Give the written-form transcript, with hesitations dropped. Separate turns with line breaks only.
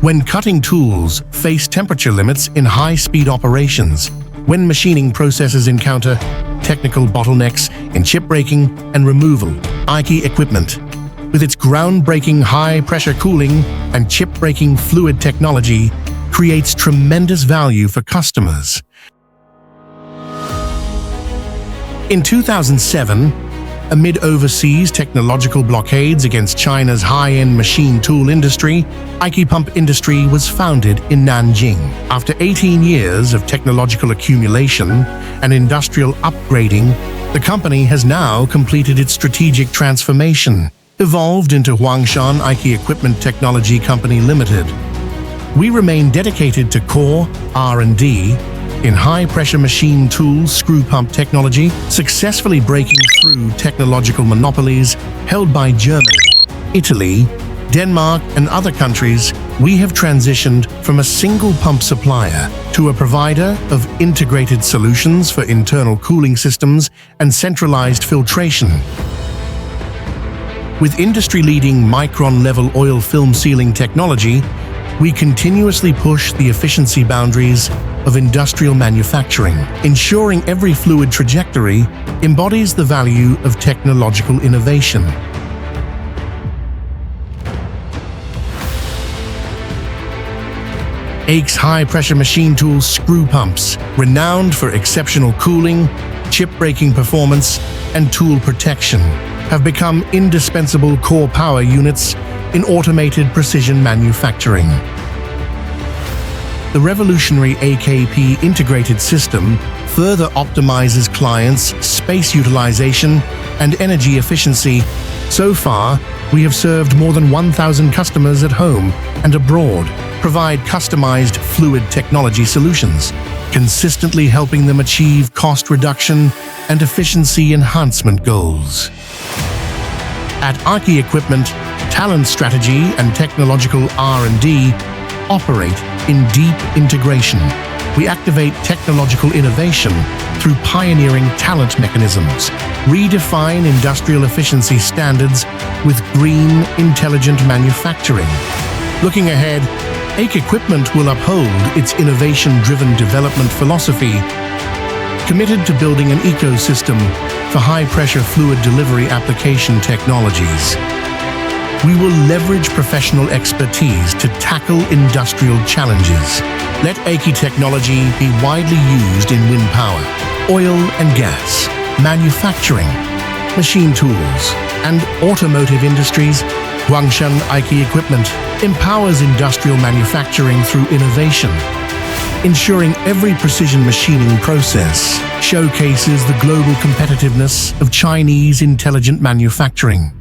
When cutting tools face temperature limits in high-speed operations, when machining processes encounter technical bottlenecks in chip breaking and removal, AKP equipment, with its groundbreaking high-pressure cooling and chip-breaking fluid technology, creates tremendous value for customers. In 2007, amid overseas technological blockades against China's high-end machine tool industry, AKP Pump Industry was founded in Nanjing. After 18 years of technological accumulation and industrial upgrading, the company has now completed its strategic transformation, evolved into Huangshan AKP Equipment Technology Company Limited. We remain dedicated to core R&D in high-pressure machine tool screw pump technology, successfully breaking through technological monopolies held by Germany, Italy, Denmark, and other countries. We have transitioned from a single pump supplier to a provider of integrated solutions for internal cooling systems and centralized filtration. With industry-leading micron-level oil film sealing technology, we continuously push the efficiency boundaries of industrial manufacturing, ensuring every fluid trajectory embodies the value of technological innovation. AKP's high-pressure machine tool screw pumps, renowned for exceptional cooling, chip-breaking performance, and tool protection, have become indispensable core power units in automated precision manufacturing. The revolutionary AKP integrated system further optimizes clients' space utilization and energy efficiency. So far, we have served more than 1,000 customers at home and abroad, provide customized fluid technology solutions, consistently helping them achieve cost reduction and efficiency enhancement goals. At AKP Equipment, talent strategy and technological R&D operate in deep integration. We activate technological innovation through pioneering talent mechanisms, redefine industrial efficiency standards with green, intelligent manufacturing. Looking ahead, AKP Equipment will uphold its innovation-driven development philosophy, committed to building an ecosystem for high-pressure fluid delivery application technologies. We will leverage professional expertise to tackle industrial challenges. Let AKP technology be widely used in wind power, oil and gas, manufacturing, machine tools, and automotive industries. Huangshan AKP Equipment empowers industrial manufacturing through innovation, ensuring every precision machining process showcases the global competitiveness of Chinese intelligent manufacturing.